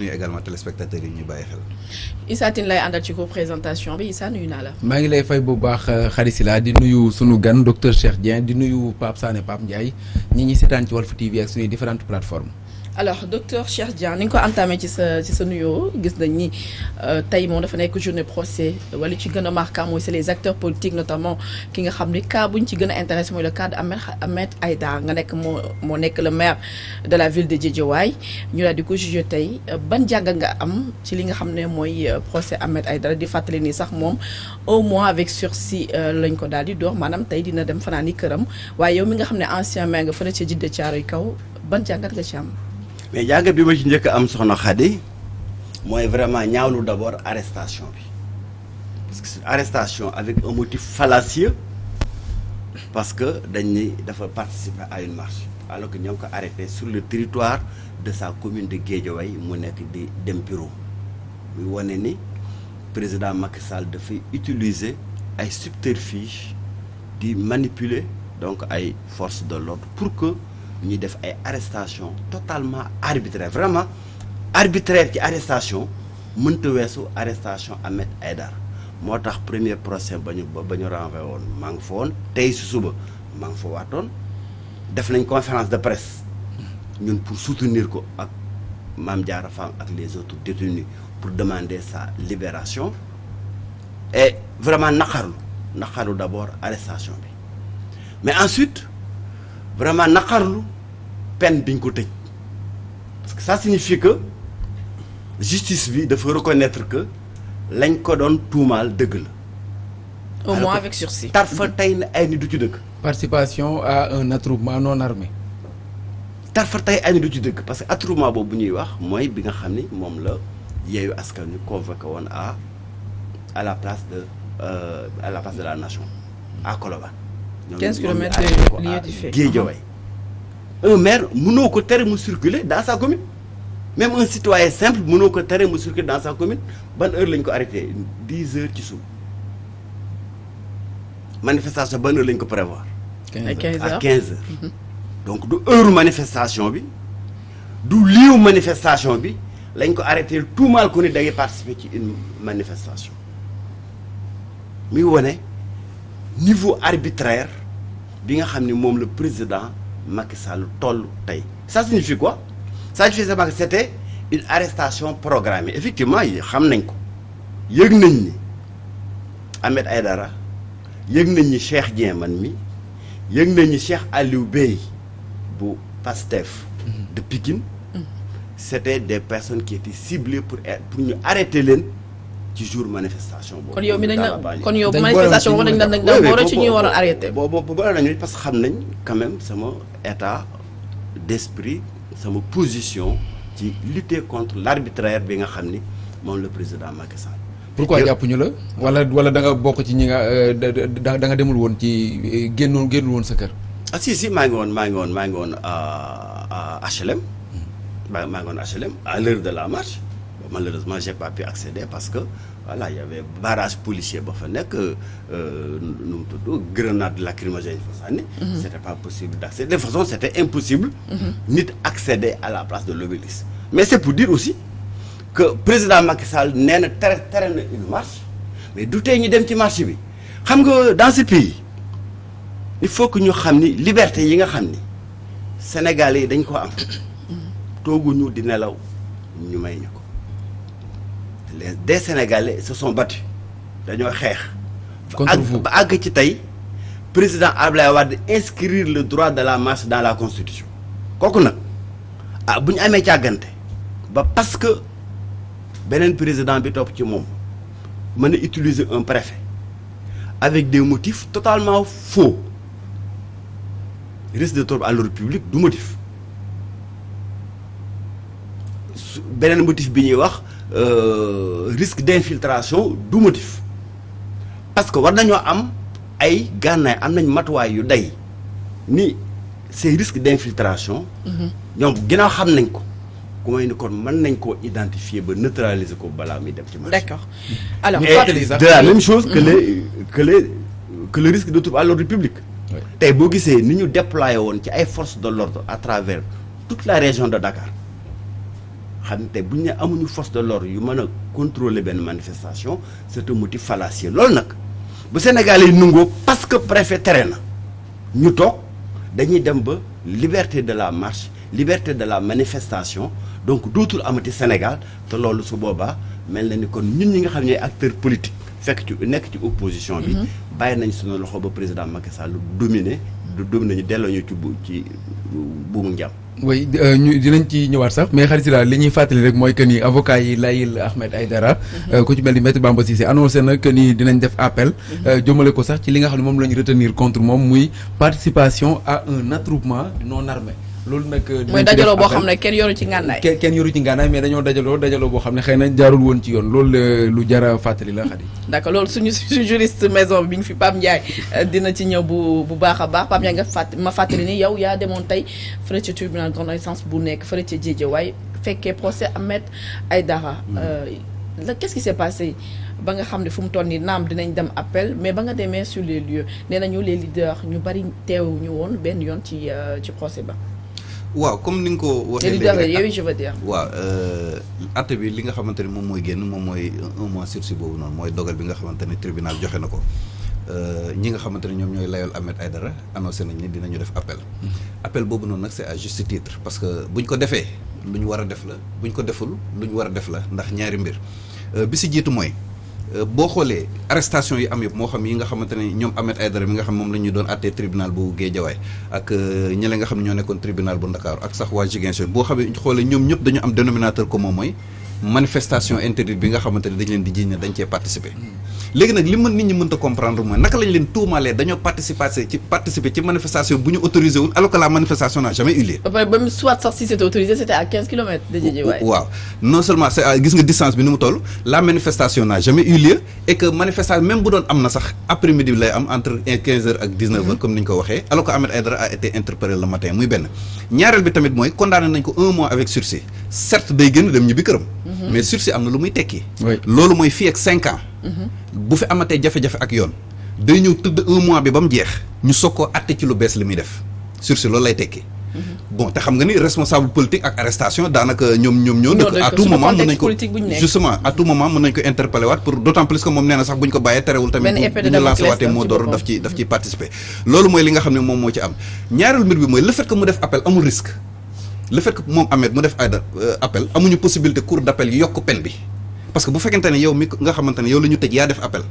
nuyu également téléspectateurs yi ñuy bàyyi xel. Issa Tine lay àndal ci ko présentation bi Issa nuyu naa la. maa ngi lay fay bu baax Khady Sylla di nuyu sunu gan docteur Cheikh Dieng di nuyu Pape Sané Pape Ndiaye ñi seetaan ci Walf TV ak suñuy différentes plateformes. alors docteur Cheikh Dieng ni nga ko entamé ci sa nuyoo gis nañ ni tey moom dafa nekk journée procès wala ci gën a marquant mooy c'est les acteurs politiques notamment ki nga xam ni cas bu ñu ci gën a intéressé mooy le cas de Ahmed Aïdara nga nekk moo nekk le maire de la ville de Guédiawaye ñu daal di ko jugé tey ban jàngat nga am ci li nga xam ne mooy procès Ahmed Aïdara di fàttali ni sax moom au moins avec sursis lañ ko daal di door maanaam tey dina dem fanaan ni këram waaye yow mi nga xam ne ancien maire nga fële ca Djiddah Thiaroye Kaw ban jàngat nga ci am. mais jàngat bi ma ci njëkk am soxna Khady mooy vraiment ñaawlu d'abord arrestation bi parce que c'est une arrestation avec un motif fallacieux parce que dañ ni dafa participer à une marche alors que ñoo ngi ko arrêté sur le territoire de sa commune de Guédiawaye mu nekk di dem bureau muy wane ni président Macky Sall dafay utiliser ay subterfuge di manipuler donc ay forces de l'ordre pour que ñuy def ay arrestation totalement arbitraire vraiment arbitraire ci arrestation mënta weesu arrestation Ahmed Aïdara moo tax premier procès ba ñu renvoyé woon maa ngi fa woon tey si suba maa ngi fa waatoon def nañ conférence de presse ñun pour soutenir ko ak Mame Diarra Fam ak les autres détenus pour demander sa libération et vraiment naqarlu d'abord arrestation bi mais ensuite vraiment naqarlu peine bi ñu ko tëj parce que ça signifie que justice bi dafa reconnaître que lañ ko doon tuumaal dëgg la. au moins avec sursis. tarfa tey na ay nit du ci dëgg. participation à un attroupement non armé. tarfa tey ay nit du ci dëgg parce que attroupement boobu bu ñuy wax mooy bi nga xam ni moom la Yewwi Askan Wi convoqué woon à la place de la nation à Colobane. 15 kilomètres de lieu du fait. Guédiawaye un maire mënoo ko tere mu circuler dans sa commune même un citoyen simple mënoo ko tere mu circuler dans sa commune ban heure lañ ko arrêté 10 heures ci suba manifestation ban heure lañ ko prévoir. 15 heures à 15 heures. donc du heure manifestation bi du lieu manifestation bi lañ ko arrêté tout mal ko ni da ngay participer ci une manifestation muy wone niveau arbitraire bi nga xam ni moom le président Macky Sall toll tey ça signifie quoi ça signifie que c'était une arrestation programmée effectivement yi xam nañ ko yëg nañ ni Ahmed Aïdara yëg nañ ni Cheikh Dieng man mi yëg nañ ni Cheikh Aliou Bey bu Pastef de Pikine c'était des personnes qui étaient ciblées pour ñu arrêter leen ci jour manifestation boobu. kon yow mi dañ la kon yow manifestation boobu dañ la war a ci ñuy war a arrêté. boobu boole nañu parce que xam nañ quand même sama état d'esprit sama position ci lutter contre l'arbitraire bi nga xam ni moom le président Macky Sall. pourquoi jàppuñu la wala da nga bokk ci ñi nga da nga demul woon ci génnul woon sa kër. ah si maa ngi woon HLM. maa ngi woon HLM à l'heure de la marche. Malheureusement j'ai pas pu accéder parce que voilà il y avait barrage policier ba fa nekk nu mu tudd grenade lacrymogène fa sànni. C'était pas possible d'accéder de toute façon c'était impossible. nit accéder à la place de l'Obélisque. mais c'est pour dire aussi que président Macky Sall nee na tere na une marche mais du tey ñu dem ci marche bi xam nga dans ce pays il faut que ñu xam ni liberté yi nga xam ni Sénégalais yi dañ ko am tooguñu di nelaw ñu may ñu ko. des Sénégalais se sont battus dañoo xeex. ba àgg ci tey président Abdoulaye Wade inscrire le droit de la marche dans la constitution kooku nag bu ñu amee càggante ba parce que beneen président bi topp ci moom mën a utiliser un préfet avec des motifs totalement faux risque de trouble à l'ordre public du motif beneen motif bi ñuy wax. Risque d'infiltration du motif parce que war nañoo am ay gànnaay am nañ matuwaay yu day ni ces risques d'infiltration ñoom ginnaaw xam nañ ko ku may ni kon mën nañ koo identifier ba neutraliser ko balaa muy dem ci marché. D'accord alors de la même chose que le risque de trouble à l'ordre public. tey boo gisee ni ñu déployé woon ci ay forces de l'ordre à travers toute la région de Dakar xam ne tey bu ñu ne amuñu force de l'ordre yu mën a contrôler benn manifestation c'est un motif fallacieux loolu nag bu Sénégal yi nungoo parce que préfet tere na ñu toog dañuy dem ba liberté de la marche liberté de la manifestation donc dootul amati Sénégal te loolu su boobaa mel na ni kon ñun ñi nga xam ne acteur politique fekk ci nekk ci opposition bi bàyyi nañ suñu loxo ba président Macky Sall dominer ñu delloo ñu ci buumu njàm. oui ñu dinañ ci ñëwaat sax mais xarit si daal li ñuy fàttali rek mooy que ni avocat yi Layil Ahmed Aïdara ku ci mel ni maître Bamba Cissé annoncé na que ni dinañ def appel jëmale ko sax ci li nga xam ne moom la ñu retenir contre moom muy participation à un attroupement non armé loolu nag mooy dajaloo boo xam ne kenn yoru ci ngànnaay kenn yoru ci ngànnaay mais dañoo dajaloo boo xam ne xëy na jaarul woon ci yoon loolu lu jara fàttali la xadi d'accord loolu suñu juriste maison bi ñu fi Pape Ndiaye dina ci ñëw bu baax a baax Pape Ndiaye ma fàttali ni yow yaa demoon tey fële ci tribunal grande instance bu nekk fële ci Guédiawaye fekkee procès Ahmed Aïdara qu'est-ce qui s'est passé ba nga xam ne fu mu toll nii naam dinañ dem appel mais ba nga demee sur les lieux nee nañu les leaders ñu bari teewuñu woon benn yoon ci procès ba. waaw comme ni nga ko waxee léegi rek je veux dire. waaw atte bi li nga xamante ne moom mooy génn moom mooy 1 mois sursis boobu noonu mooy dogal bi nga xamante ne tribunal joxe na ko ñi nga xamante ne ñoom ñooy layool Ahmed Aïdara annoncé nañ ni dinañu def appel. appel boobu noonu nag c'est à juste titre parce que buñ ko defee lu ñu war a def la buñ ko deful lu ñu war a def la ndax ñaari mbir bi si jiitu mooy. boo xoolee arrestation yi am yëpp moo xam yi nga xamante ne ñoom Ahmed Aïdara mi nga xam moom la ñu doon àttee tribunal bu Guédiawaye ak ñële nga xam ne ñoo nekkoon tribunal bu Ndakaaru ak sax waa Ziguinchor boo xamee xoolee ñoom ñëpp dañu am dénominateur commun mooy manifestation interdite bi nga xamante ne dañ leen di jiiñ ne dañ cee participer. léegi nag li nit ñi mënta comprendre mooy naka lañ leen tuumaalee dañoo participer ci manifestation bu ñu autorisé wul alors que la manifestation n'a jamais eu lieu. ba même soit sax si c'était autorisé c'était à 15 kilomètres de Guédiawaye. waaw non seulement c'est gis nga distance bi ni mu toll la manifestation n'a jamais eu lieu et que manifestation même bu doon am na sax après midi lay am entre 15h ak 19h comme ni ñu ko waxee alors que Ahmed Aïdara a été interpellé le matin muy benn ñaareel bi tamit mooy condamné nañ ko 1 mois avec sursis certes day génn dem ñibbi këram. mais sursis am na lu muy tekki. loolu mooy fii ak 5 ans. bu fi amatee jafe-jafe ak yoon day ñëw tëdd 1 mois bi ba mu jeex ñu soog koo àtte ci lu bees li muy def sursis loolu lay tekki. bon te xam nga ni responsable politique ak arrestation daanaka ñoom ñoo dëkk à tout moment mën nañ ko justement à tout moment mën nañ ko interpeller waat pour d'autant plus que moom nee na sax bu ñu ko bàyyee terewul tamit bu ñu lancé waatee moo door daf ciy participer loolu mooy li nga xam ne moom moo ci am ñaareelu mbir bi mooy le fait que mu def appel amul risque le fait que moom Ahmed mu def appel amuñu possibilité cour d'appel yi yokk peine bi parce que bu fekkente ne yow mi nga xamante ne yow la ñu tëj yaa def appel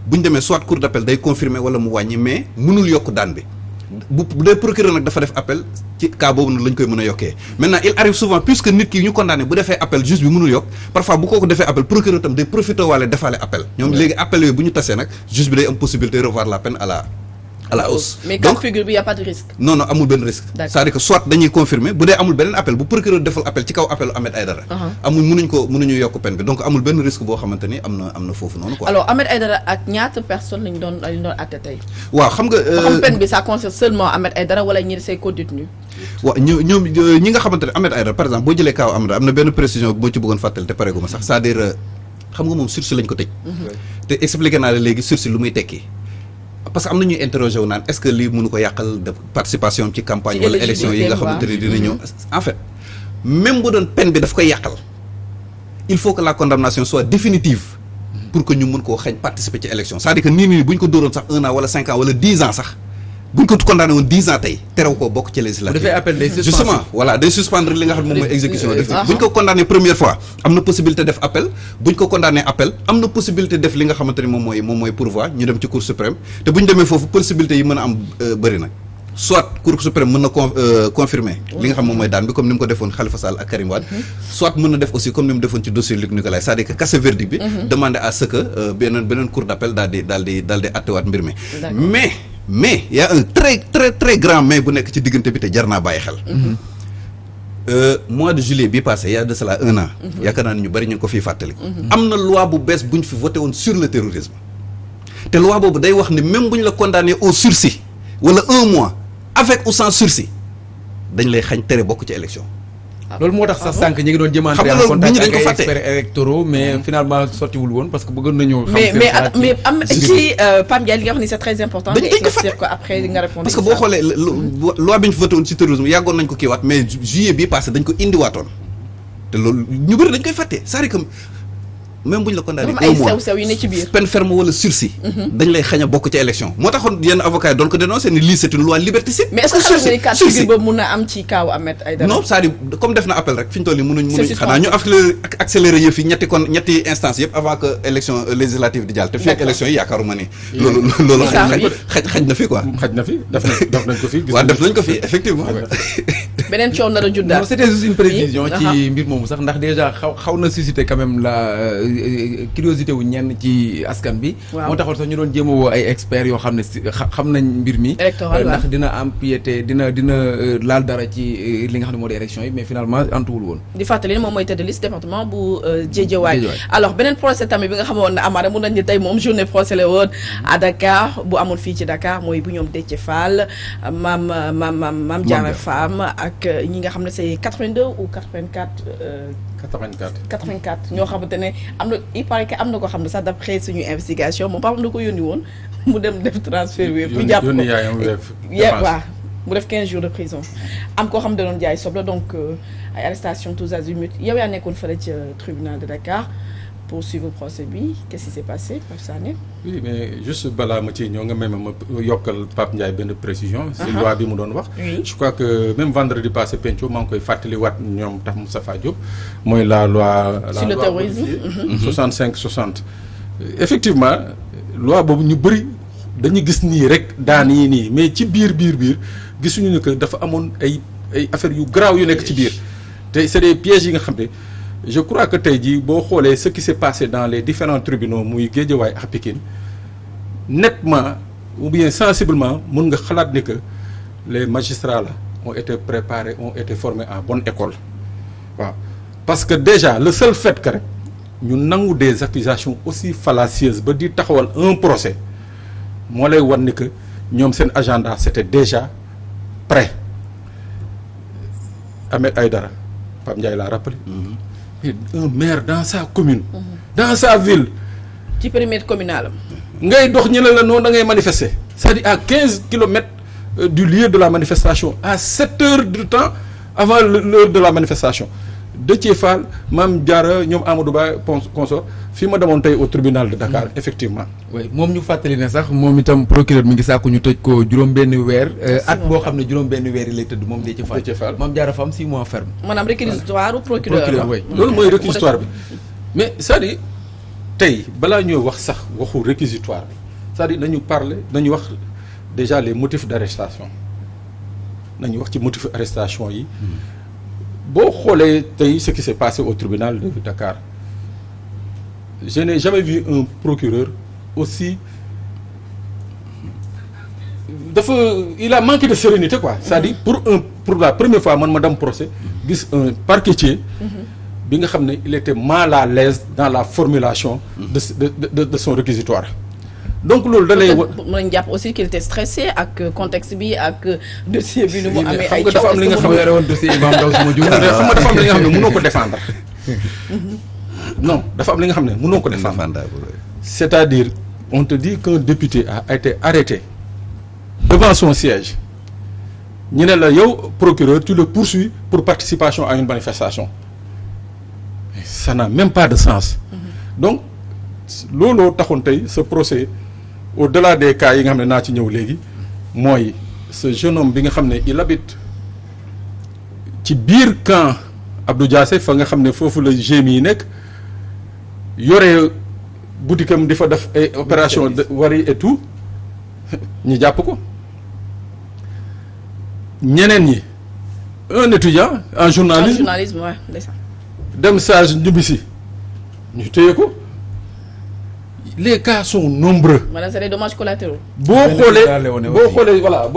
bu ñu demee soit cour d'appel day confirmer wala mu wàññi mais mënul yokk daan bi bu dee procureur nag dafa def appel ci cas boobu nag lañ koy mën a yokkee maintenant il arrive souvent puisque nit ki ñu condamné bu defee appel juge bi mënul yokk parfois bu kooku defee appel procureur tam day profité waale defaale appel ñoom léegi appel yooyu bu ñu tasee nag juge bi day am possibilité revoir la peine à la hausse. mais cas de figure bi y a pas de risque. non amul benn risque. c'est-à-dire que soit dañuy confirmer bu dee amul beneen appel bu procureur defal appel ci kaw appelu Ahmed Aïdara. mënuñu yokk peine bi donc amul benn risque boo xamante ni am na foofu noonu quoi. alors Ahmed Aïdara ak ñaata personnes lañ doon àtte tey. waaw xam nga. xam peine bi ça concerne seulement Ahmed Aïdara wala ñi say co-détenus. waaw ñoom ñi nga xamante ne Ahmed Aïdara par exemple boo jëlee kaaw Ahmed am na benn précision boo ci bëggoon fàttali te pareeguma sax c'est-à-dire xam nga moom sursis lañ ko tëj. te expliqué naa la léegi sursis lu muy tekki. parce que am na ñuy interroger wu naan est-ce que lii mënu ko yàqal de participation ci campagne wala élection yi nga xamante ne dina ñëw en fait même bu doon peine bi daf koy yàqal il faut que la condamnation soit définitive pour que ñu mën koo xañ participer ci élection c'est-à-dire que nii bu ñu ko dóoroon sax 1 an wala 5 ans wala 10 ans sax bu ñu ko condamné woon 10 ans tey terew koo bokk ci législative justement voilà day suspendre li nga xam ne moom mooy exécution bu ñu ko condamné première fois am na possibilité def appel bu ñu ko condamné appel am na possibilité def li nga xamante ni moom mooy pourvoi ñu dem ci cour suprême te bu ñu demee foofu possibilité yi mën a am bëri nag soit cour suprême mën na confirmer li nga xam moom mooy daan bi comme ni mu ko defoon Khalifa Sall ak Karim Wade soit mën na def aussi comme ni mu defoon ci dossier Luc Nicolaï c'est-à-dire que casser verdict bi demander à ce que beneen cour d'appel daal di attewaat mbir mi mais y a un très très très grand mais bu nekk ci diggante bi te jar naa bàyyi xel mois de juillet bii passé y a de cela 1 an yaakaar naa ne ñu bari ñu ngi ko fiy fàttali am na loi bu bees bu ñu fi voté woon sur le terrorisme te loi boobu day wax ne même bu ñu la condamné au sursis wala 1 mois avec ou sans sursis dañ lay xañ tere bokk ci élection loolu moo tax sax sànq ñi ngi doon jëmante en contact ak ay experts électoraux mais finalement sottiwul woon parce que bëggoon nañu xam mais am ci Pape Ndiaye li nga xam ne c'est très important dañ ko fàtte ko après nga répondre parce que boo xoolee loi bi ñu fi voté woon ci terrorisme yàggoon nañ ko kiiwaat mais juillet bii passé dañ ko indiwaatoon te loolu ñu bëri dañ koy fàtte c'est-à-dire que même bu ñu la condamné ay sew-sew yu ne ci biir peine ferme wala sursis dañ lay xañ a bokk ci élection moo taxoon yenn avocats yi doon ko dénoncé ni lii c'est une loi liberticide. mais est-ce que xam nga ni cas de figure boobu mun na am ci kaaw Ahmed Aïdara non c'est-à-dire comme def na appel rek fi ñu toll nii mënuñ xanaa ñu accéléré yëf yi ñetti instance yëpp avant que élection législative di jàll te fekk élection yi yaakaaruma ni loolu xaj na fi quoi xaj na fi def nañ ko fi waaw def nañ ko fi effectivement beneen coow nar a juddaat non c'était juste une précision ci mbir moomu sax ndax déjà xaw na susciter quand même la curiosité wu ñenn ci askan bi. moo taxoon sax ñu doon jéem a woo ay experts yoo xam ne xam nañ mbir mi. ndax dina empiété dina laal dara ci li nga xam ne moo di élection yi mais finalement antuwul woon. di fàttali ne moom mooy tête de liste département bu Guédiawaye. alors beneen procès tamit bi nga xamoon ne amaana mun nañ ni tey moom journée procès la woon à Dakar bu amul fii ci Dakar mooy bu ñoom Déthié Fall Mame Diarra Fam ak ñi nga xam ne c'est 82 ou 84. 84 ñoo xamante ne am na il paraît que am na ko xam ne sax d'après suñu investigation moom papa am na ko yónni woon mu dem def transfert wéer pour jàpp ko waaw mu def 15 jours de prison am koo xam ne doon jaay soble donc ay arrestation tous azimuts yow yaa nekkoon fële ci tribunal de Dakar pour suivre procès bi qu'est-ce qui s'est passé Pape Sané. oui mais juste balaa ma ci ñëw nga may ma yokkal Pape Ndiaye benn précision. c'est loi bi mu doon wax. je crois que même vendredi passé penco maa ngi koy fàttaliwaat ñoom tax Moustapha Diop mooy la loi. sur le terrorisme 65-60. effectivement loi boobu ñu bëri dañuy gis nii rek daan yi nii mais ci biir gisuñu ne que dafa amoon ay affaires yu garaaw yu nekk ci biir te c'est des pièges yi nga xam ne. je crois que tey jii boo xoolee ce qui s'est passé dans les différents tribunaux muy Guédiawaye ak Pikine nettement ou bien sensiblement mun nga xalaat ni que les magistrats là ont été préparés ont été formés en bonne école waaw parce que déjà le seul fait que rek ñu nangu des accusations aussi fallacieuses ba di taxawal un procès moo lay wan ni que ñoom seen agenda c'était déjà prêt Ahmed Aïdara Pape Ndiaye l'a rappelé. Un maire dans sa commune. Dans sa ville. ci périmètre communal am. ngay dox ñu ne la noonu da ngay manifester c'est-à-dire à 15 kilomètres du lieu de la manifestation à 7 heures de temps avant l'heure de la manifestation Déthié Fall Mame Diarra ñoom Amadou Ba consort fii ma demoon tey au tribunal de Dakar effectivement. oui moom ñu fàttali ne sax moom itam procureur mi ngi sàkku ñu tëj ko juróom-benn weer. at boo xam ne juróom-benn weer yi lay tëdd moom Déthié Fall. Mame Diarra Fam 6 mois ferme. maanaam réquisitoire ou procureur oui. loolu mooy réquisitoire bi mais c'est-à-dire tey balaa ñuy wax sax waxu réquisitoire bi c'est-à-dire nañu wax déjà les motifs d'arrestation nañu wax ci motifs d'arrestation yi. boo xoolee tey ce qui s'est passé au tribunal de Dakar je n'ai jamais vu un procureur aussi il a manqué de sérénité quoi c'est-à-dire pour la première fois man ma dem procès gis un parquetier bi nga xam ne il était mal à l'aise dans la formulation de son réquisitoire donc loolu da lay mën nañu jàpp aussi qu'il était stressé ak contexte bi ak dossier bi nu mu amee ay dafa am li nga xam ne woon dossier Imam Ndaw suma jum xam nga dafa am li nga xam ne mënoo ko défendre non dafa am li nga xam ne mënoo ko défendre c'est-à-dire on te dit qu'un député a été arrêté devant son siège ñu ne la yow procureur tu le poursuis pour participation à une manifestation ça n'a même pas de sens donc looloo taxoon tey ce procès au-delà des cas yi nga xam ne naa ci ñëw léegi mooy ce jeune homme bi nga xam ne il habite ci biir camp Abdou Diassé fa nga xam ne foofu la GMI yi nekk yore boutique am di fa def ay opération de wari et tout ñu jàpp ko ñeneen ñi un étudiant en journalisme ouais, dem stage ñibbisi ñu téye ko les cas sont nombreux. Voilà, c'est des dommages collatéraux. boo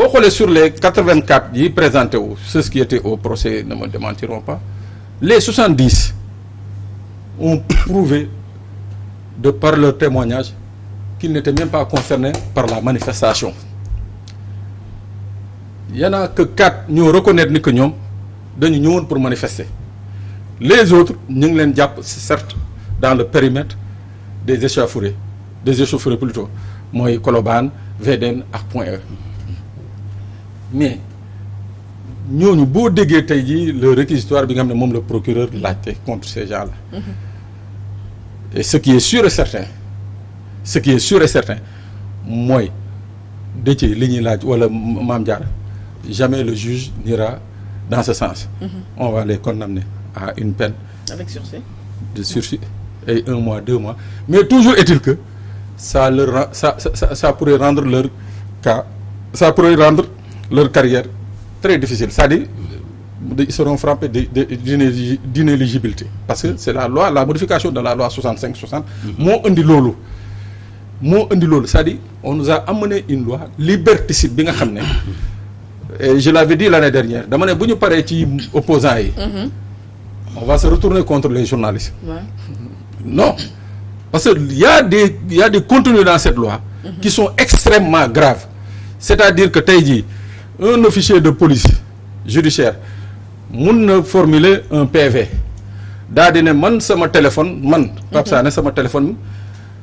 xoolee sur les 84 yi présenté wu ceux qui étaient au procès ne me démentiront pas les 70 ont prouvé de par leur témoignage qu'ils n'étaient même pas concernés par la manifestation. Il y en a que 4 ñoo reconnaître ni que ñoom dañu ñëwoon pour manifester les autres ñu ngi leen jàpp certes dans le périmètre des échauffourées plutôt mooy Colobane VDN ak Point E mais ñooñu boo déggee tey jii le réquisitoire bi nga xam ne moom le procureur laajte contre ces gens-là. Et ce qui est sûr et certain mooy Déthié li ñuy laaj wala Mame Diarra jamais le juge n'ira dans ce sens. On va les condamner à une peine avec sursis de sursis et 1 mois 2 mois mais toujours est-il que ça pourrait rendre leur cas ça pourrait rendre leur carrière très difficile, c'est-à-dire ils seront frappés d'inéligibilité parce que c'est la modification de la loi 65-60 moo indi loolu c'est-à-dire on nous a amené une loi liberticide bi nga xam ne et je l'avais dit l'année dernière dama ne bu ñu paree ci opposants yi on va se retourner contre les journalistes. Non, parce que il y a des contenus dans cette loi qui sont extrêmement graves. C'est-à-dire que tey jii un officier de police judiciaire mun na formuler un PV daa di ne man sama téléphone man Pape Sané sama téléphone